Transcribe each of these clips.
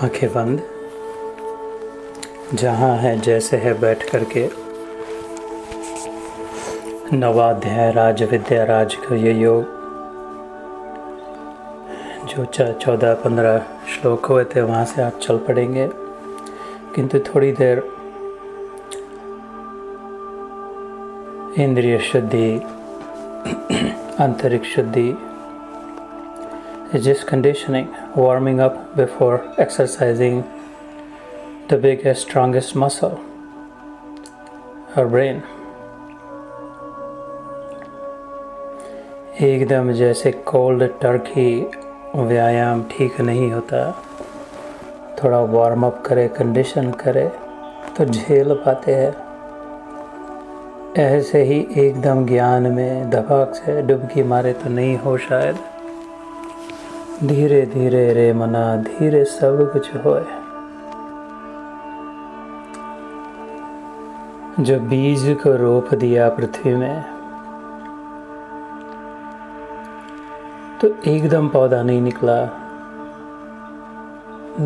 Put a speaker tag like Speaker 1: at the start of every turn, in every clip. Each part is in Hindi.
Speaker 1: आंखें बंद, जहाँ है जैसे है बैठ करके नवाध्याय राज विद्या राज का ये योग जो 14-15 श्लोक हुए थे वहाँ से आप चल पड़ेंगे। किंतु थोड़ी देर इंद्रिय शुद्धि, आंतरिक शुद्धि, just conditioning, warming up before exercising the biggest, strongest muscle, our brain. एकदम जैसे कोल्ड टर्की व्यायाम ठीक नहीं होता, थोड़ा वार्म अप करे, कंडीशन करे तो झेल पाते हैं। ऐसे ही एकदम ज्ञान में धपाक से डुबकी मारे तो नहीं हो शायद। धीरे धीरे रे मना, धीरे सब कुछ होए। जो बीज को रोप दिया पृथ्वी में तो एकदम पौधा नहीं निकला,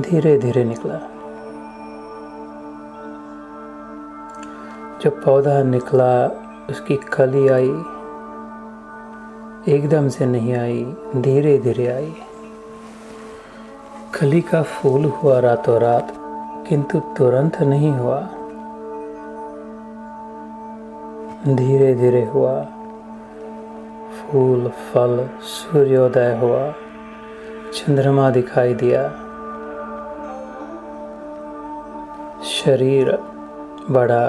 Speaker 1: धीरे धीरे निकला। जब पौधा निकला उसकी कली आई, एकदम से नहीं आई, धीरे धीरे आई। कली का फूल हुआ रातों रात, किंतु तुरंत नहीं हुआ, धीरे धीरे हुआ। फूल, फल, सूर्योदय हुआ, चंद्रमा दिखाई दिया, शरीर बढ़ा,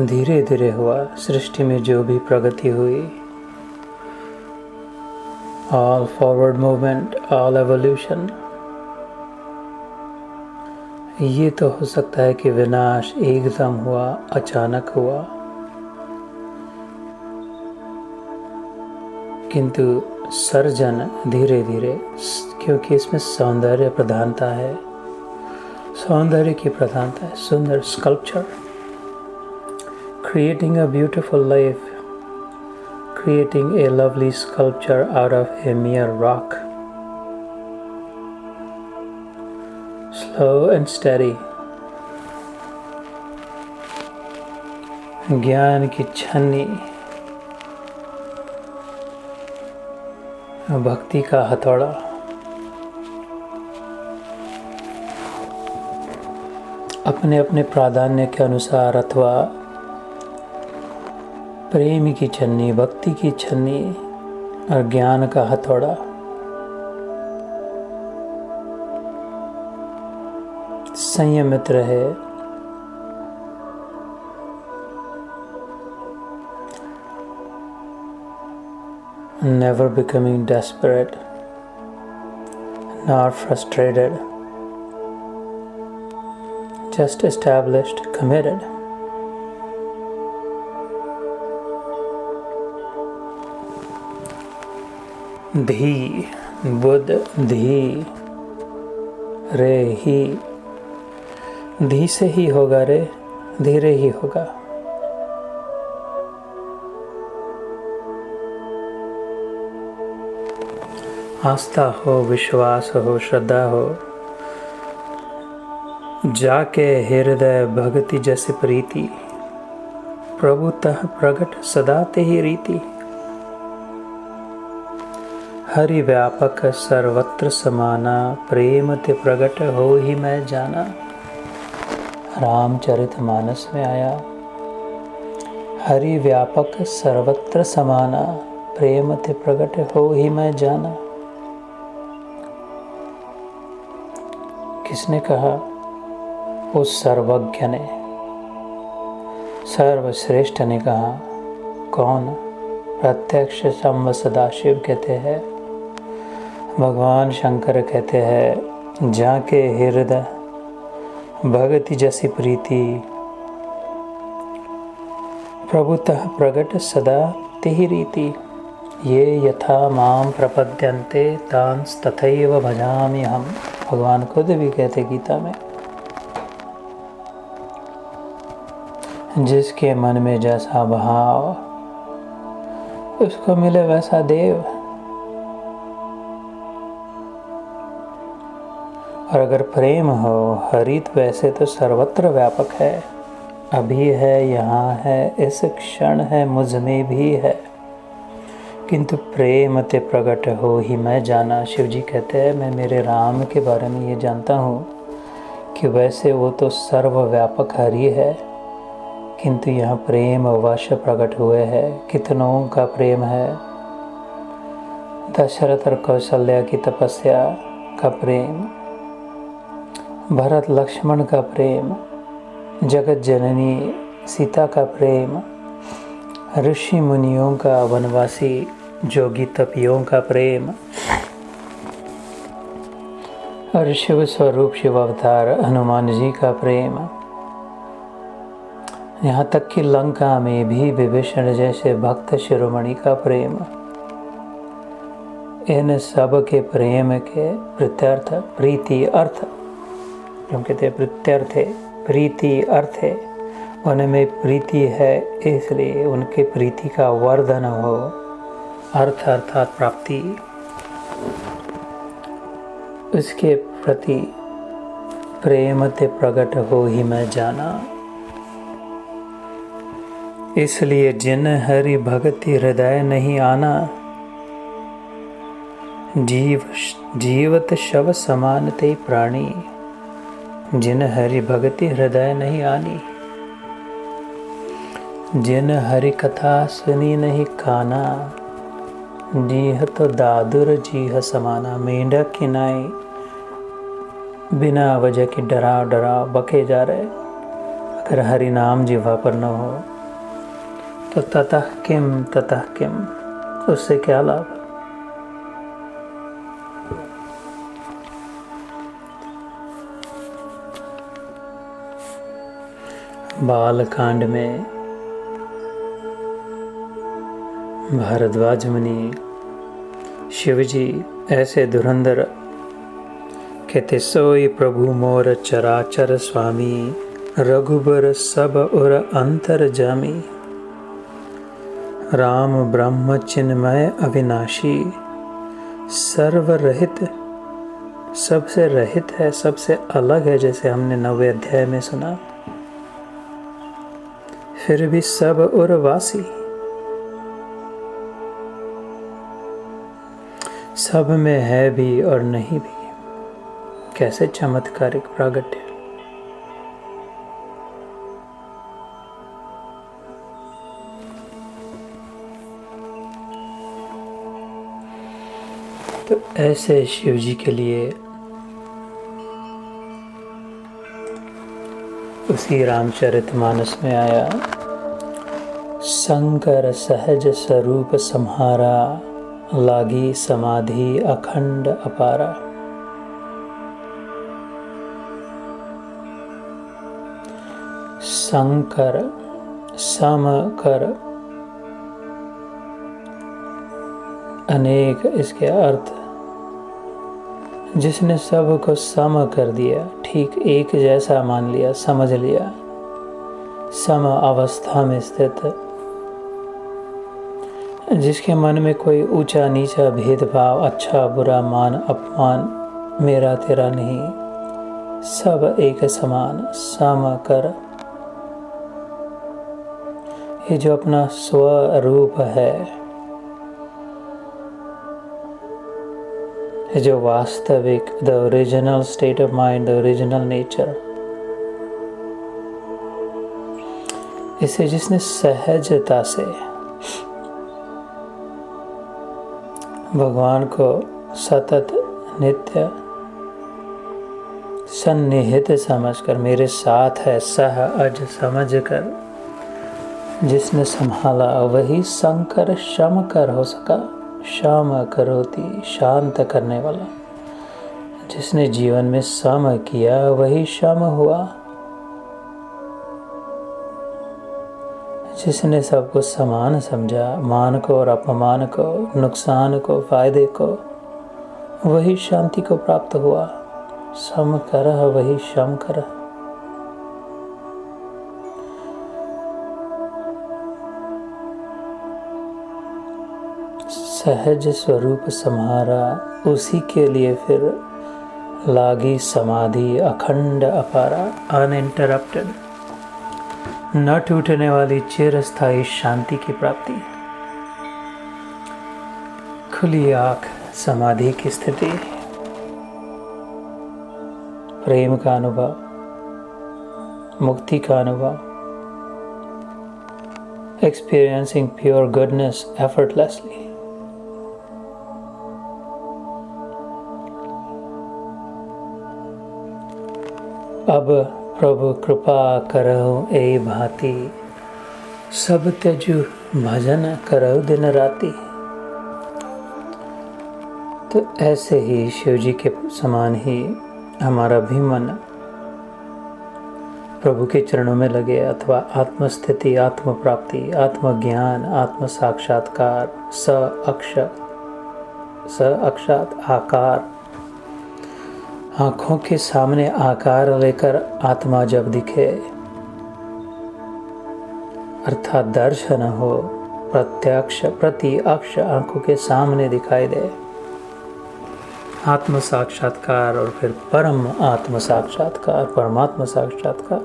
Speaker 1: धीरे धीरे हुआ। सृष्टि में जो भी प्रगति हुई, all forward movement, all evolution, ये तो हो सकता है कि विनाश एकदम हुआ, अचानक हुआ, किंतु सर्जन धीरे धीरे, क्योंकि इसमें सौंदर्य प्रधानता है, सौंदर्य की प्रधानता है। सुंदर sculpture, creating a beautiful life, creating a lovely sculpture out of a mere rock. Slow and steady. ज्ञान की छन्नी, भक्ति का हथौड़ा, अपने अपने प्राधान्य के अनुसार, अथवा प्रेम की छन्नी, भक्ति की छन्नी और ज्ञान का हथौड़ा। संयमित रहे, never becoming desperate nor frustrated, just established, committed. धी, बुध, धी, रे ही, धी से ही होगा रे, धीरे ही होगा। आस्था हो, विश्वास हो, श्रद्धा हो, जाके हृदय भक्ति जैसी प्रीति, प्रभुतः प्रगट सदा ते ही रीति। हरि व्यापक सर्वत्र समाना, प्रेम ते प्रगट हो ही मैं जाना। रामचरितमानस में आया, हरि व्यापक सर्वत्र समाना, प्रेम ते प्रगट हो ही मैं जाना। किसने कहा? उस सर्वज्ञ ने, सर्वश्रेष्ठ ने कहा। कौन? प्रत्यक्ष ब्रह्म सदाशिव कहते हैं, भगवान शंकर कहते हैं, जाके हृदय भक्ति जैसी प्रीति, प्रभुतः प्रगट सदा तेहि रीति। ये यथा माम प्रपद्यन्ते तांस तथैव भजामि हम। भगवान खुद भी कहते गीता में, जिसके मन में जैसा भाव उसको मिले वैसा देव। और अगर प्रेम हो, हरि तो वैसे तो सर्वत्र व्यापक है, अभी है, यहाँ है, इस क्षण है, मुझ में भी है, किंतु प्रेम ते प्रगट हो ही मैं जाना। शिव जी कहते हैं मैं मेरे राम के बारे में ये जानता हूँ कि वैसे वो तो सर्वव्यापक हरि है, किंतु यहाँ प्रेम वश प्रकट हुए हैं। कितनों का प्रेम है, दशरथ और कौशल्या की तपस्या का प्रेम, भरत लक्ष्मण का प्रेम, जगत जननी सीता का प्रेम, ऋषि मुनियों का, वनवासी जोगी तपियों का प्रेम, और शिव स्वरूप शिव अवतार हनुमान जी का प्रेम, यहाँ तक कि लंका में भी विभीषण जैसे भक्त शिरोमणि का प्रेम। इन सब के प्रेम के प्रत्यर्थ प्रीति अर्थ, जो कहते प्रत्यर्थ है प्रीति अर्थ है, उनमें प्रीति है इसलिए उनके प्रीति का वर्धन हो, अर्थ अर्थात प्राप्ति, उसके प्रति प्रेम ते प्रकट हो ही मैं जाना। इसलिए जिन हरि भक्ति हृदय नहीं आना, जीवत शव समान ते प्राणी। जिन हरि भक्ति हृदय नहीं आनी, जिन हरि कथा सुनी नहीं काना, जीह तो दादुर जीह समाना। मेंढक की नाई बिना वजह की डरा बके जा रहे, अगर हरि नाम जीवा पर न हो तो ततः किम, उससे क्या लाभ। बालकांड में भारद्वाज मुनि शिवजी ऐसे धुरंधर कहते, सोई प्रभु मोर चराचर स्वामी, रघुबर सब और अंतर जामी। राम ब्रह्म चिन्मय अविनाशी, सर्वरहित, सबसे रहित है, सबसे अलग है, जैसे हमने 9वें अध्याय में सुना। फिर भी सब और वासी, सब में है भी और नहीं भी। कैसे चमत्कारिक प्रागट्य। तो ऐसे शिव जी के लिए उसी रामचरितमानस में आया, शंकर सहज स्वरूप सम्हारा, लागी समाधि अखंड अपारा। शंकर सम कर, अनेक इसके अर्थ, जिसने सब को सम कर दिया, ठीक एक जैसा मान लिया, समझ लिया, सम अवस्था में स्थित, जिसके मन में कोई ऊंचा नीचा भेदभाव, अच्छा बुरा, मान अपमान, मेरा तेरा नहीं, सब एक समान, सम कर। ये जो अपना स्वरूप है, ये जो वास्तविक, the original state of mind, the original nature, इसे जिसने सहजता से भगवान को सतत नित्य सन्निहित समझकर, मेरे साथ है सह अज समझकर जिसने संभाला, वही शंकर शम कर हो सका। शम करोति, शांत करने वाला। जिसने जीवन में सम किया वही शम हुआ। जिसने सबको समान समझा, मान को और अपमान को, नुकसान को, फायदे को, वही शांति को प्राप्त हुआ। सम करह वही शम करह। सहज स्वरूप सम्हारा, उसी के लिए फिर लागी समाधि अखंड अपारा, अनइंटरप्टेड, न टूटने वाली चिरस्थायी शांति की प्राप्ति, खुली आँख समाधि की स्थिति, प्रेम का अनुभव, मुक्ति का अनुभव, experiencing pure goodness effortlessly. अब प्रभु कृपा करहु ए भांति, सब त्यजु भजन करहु दिन राति। तो ऐसे ही शिव जी के समान ही हमारा भी मन प्रभु के चरणों में लगे, अथवा आत्मस्थिति, आत्म प्राप्ति, आत्मज्ञान, आत्म साक्षात्कार, स अक्षात आकार, आँखों के सामने आकार लेकर आत्मा जब दिखे, अर्थात दर्शन हो, प्रत्यक्ष प्रत्यक्ष आँखों के सामने दिखाई दे, आत्म साक्षात्कार और फिर परम आत्म साक्षात्कार, परमात्मा साक्षात्कार।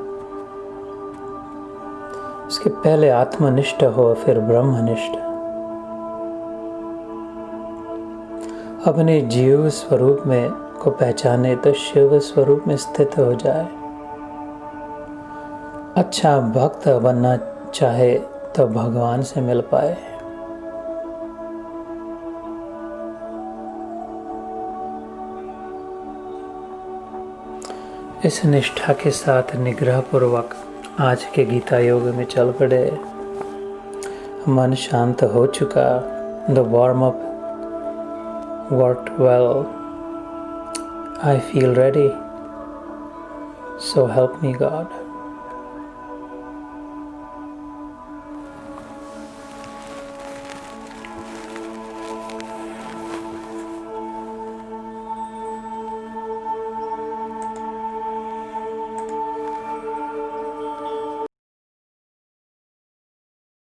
Speaker 1: इसके पहले आत्मनिष्ठ हो, फिर ब्रह्मनिष्ठ। अपने जीव स्वरूप में को पहचाने तो शिव स्वरूप में स्थित हो जाए। अच्छा भक्त बनना चाहे तो भगवान से मिल पाए। इस निष्ठा के साथ निग्रह पूर्वक आज के गीता योग में चल पड़े। मन शांत हो चुका। The warm up worked well. I feel ready. So help me God.